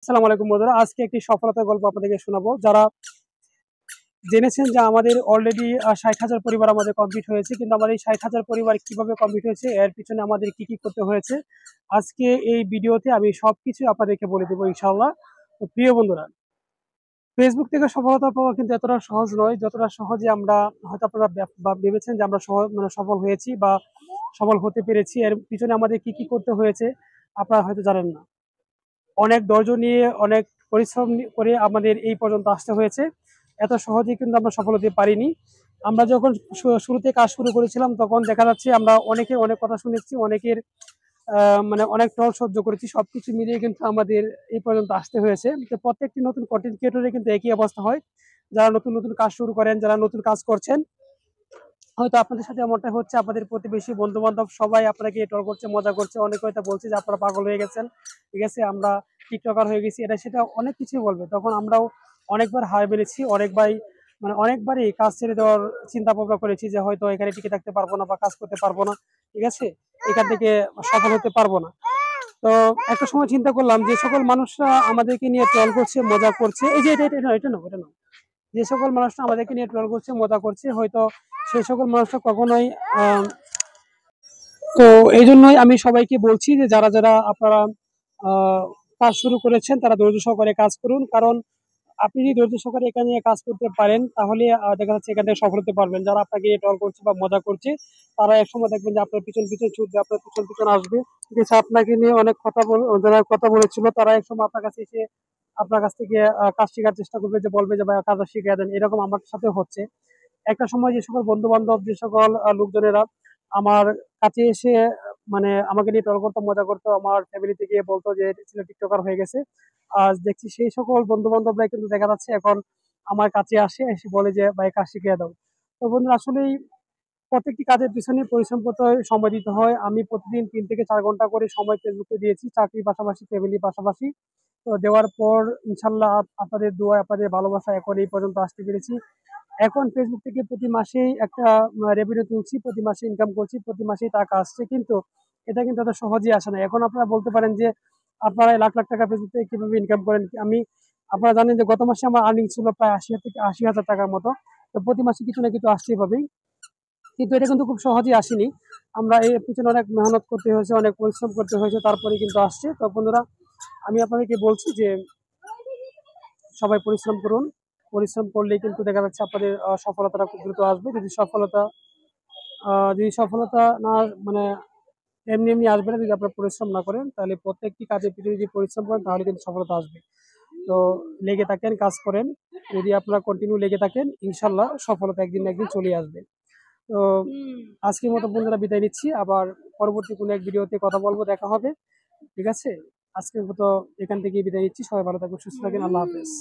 আসসালামু আলাইকুম বন্ধুরা, আজকে একটি সফলতার গল্প আপনাদেরকে শোনাবো। যারা জেনেছেন যে আমাদের অলরেডি 60,000 পরিবার আমাদের কমপ্লিট হয়েছে, কিন্তু আমাদের এই 60,000 পরিবার কিভাবে কমপ্লিট হয়েছে, এর পিছনে আমাদের কি কি করতে হয়েছে, আজকে এই ভিডিওতে আমি সবকিছু আপনাদেরকে বলে দেবো ইনশাআল্লাহ। তো প্রিয় বন্ধুরা, ফেসবুক থেকে সফলতা পাওয়া কিন্তু এতটা সহজ নয় যতটা সহজে আমরা হয়তো আপনারা ভেবেছেন যে আমরা সফল হয়েছি বা সফল হতে পেরেছি। এর পিছনে আমাদের কি কি করতে হয়েছে আপনারা হয়তো জানেন না। অনেক ধৈর্য নিয়ে অনেক পরিশ্রম করে আমাদের এই পর্যন্ত আসতে হয়েছে। এত সহজেই কিন্তু আমরা সফল হতে পারিনি। আমরা যখন শুরুতে কাজ শুরু করেছিলাম তখন দেখা যাচ্ছে আমরা অনেকের অনেক কথা শুনেছি, অনেকের মানে অনেক ট্রল সহ্য করেছি। সবকিছু মিলিয়ে কিন্তু আমাদের এই পর্যন্ত আসতে হয়েছে। তো প্রত্যেকটি নতুন কন্টেন্ট ক্রিয়েটরের কিন্তু একই অবস্থা হয়। যারা নতুন নতুন কাজ শুরু করেন, যারা নতুন কাজ করছেন, হয়তো আপনাদের সাথে এমনটা হচ্ছে। আপনাদের প্রতিবেশী বন্ধু বান্ধব সবাই আপনাকে ট্রল করছে, মজা করছে, অনেকে হয়তো বলছে যে আপনারা পাগল হয়ে গেছেন, ঠিক আছে, আমরা টিকটকার হয়ে গেছি, এটা সেটা অনেক কিছুই বলবে। তখন আমরাও অনেকবার হার মেনেছি, অনেকবারই কাজ ছেড়ে দেওয়ার চিন্তা ভাবনা করেছি যে হয়তো এখানে টিকে থাকতে পারবো না বা কাজ করতে পারবো না, ঠিক আছে, এখান থেকে সফল হতে পারবো না। তো একটা সময় চিন্তা করলাম যে সকল মানুষরা আমাদেরকে নিয়ে ট্রল করছে, মজা করছে, এই যে এটা না, যে সকল মানুষরা আমাদেরকে নিয়ে ট্রল করছে, মজা করছে, হয়তো সেই সকল মানুষরা কখনোই আহ, তো এই জন্যই আমি সবাইকে বলছি যে যারা যারা আপনারা আহ, কাজ শুরু করেছেন তারা ধৈর্য সহকারে কাজ করুন। কারণ আপনি যদি ধৈর্য সহকারে এখানে কাজ করতে পারেন তাহলে দেখা যাচ্ছে এখান থেকে সফল হতে পারবেন। যারা আপনাকে ট্রল করছে বা মজা করছে তারা একসময় দেখবেন যে আপনার পিছন পিছন ছুটবে, আপনার পিছন পিছন আসবে, ঠিক আছে, আপনাকে নিয়ে অনেক যারা কথা বলেছিল তারা একসময় আপনার কাছে এসে আপনার কাছ থেকে কাজ শেখার চেষ্টা করবে, যে বলবে যে ভাই কাজটা শিখিয়ে দেন। এরকম আমার সাথে হচ্ছে। একটা সময় যে সকল বন্ধু বান্ধব, যে সকল লোকজনেরা আমার কাছে এসে মানে আমাকে নিয়ে ট্রল করতো, মজা করতো, আমার ফ্যামিলি থেকে বলতো যে ছেলে টিকটকার হয়ে গেছে, আজ দেখছি সেই সকল বন্ধু বান্ধবরা কিন্তু দেখা যাচ্ছে এখন আমার কাছে আসে, এসে বলে যে ভাই কাজ শিখিয়ে দাও। তো বন্ধুরা, আসলেই প্রত্যেকটি কাজের পিছনে পরিশ্রম করতে হয়, সময় দিতে হয়। আমি প্রতিদিন 3 থেকে 4 ঘন্টা করে সময় ফেসবুকে দিয়েছি, চাকরির পাশাপাশি, ফ্যামিলির পাশাপাশি। তো দেওয়ার পর ইনশাল্লাহ আপনাদের দোয়া, আপনাদের ভালোবাসা এখন এই পর্যন্ত আসতে পেরেছি। এখন ফেসবুক থেকে প্রতি মাসেই একটা রেভিনিউ তুলছি, প্রতি মাসে ইনকাম করছি, প্রতি মাসেই টাকা আসছে, কিন্তু এটা কিন্তু এত সহজেই আসে না। এখন আপনারা বলতে পারেন যে আপনারা লাখ লাখ টাকা ফেসবুক থেকে কিভাবে ইনকাম করেন। আপনারা জানেন যে গত মাসে আমার আর্নিং ছিল প্রায় 80 থেকে 80 হাজার টাকার মতো। তো প্রতি মাসে কিছু না কিছু আসতেই পাবেই, কিন্তু এটা কিন্তু খুব সহজেই আসেনি। আমরা এর পিছনে অনেক মেহনত করতে হয়েছে, অনেক পরিশ্রম করতে হয়েছে, তারপরে কিন্তু আসছে। তো বন্ধুরা, আমি আপনাদেরকে বলছি যে সবাই পরিশ্রম করুন। পরিশ্রম করলেই কিন্তু দেখা যাচ্ছে আপনাদের সফলতাটা খুব দ্রুত আসবে। যদি সফলতা না মানে এমনি এমনি আসবে না। যদি আপনারা পরিশ্রম না করেন তাহলে প্রত্যেকটি কাজের পিছনে যদি পরিশ্রম করেন তাহলে কিন্তু সফলতা আসবে। তো লেগে থাকেন, কাজ করেন। যদি আপনারা কন্টিনিউ লেগে থাকেন ইনশাল্লাহ সফলতা একদিন না একদিন চলে আসবে। তো আজকের মতো বন্ধুরা বিদায় নিচ্ছি, আবার পরবর্তী কোনো এক ভিডিওতে কথা বলবো, দেখা হবে, ঠিক আছে। আজকের মতো এখান থেকে বিদায় নিচ্ছি। সবাই ভালো থাকবেন, সুস্থ থাকেন, আল্লাহ হাফেজ।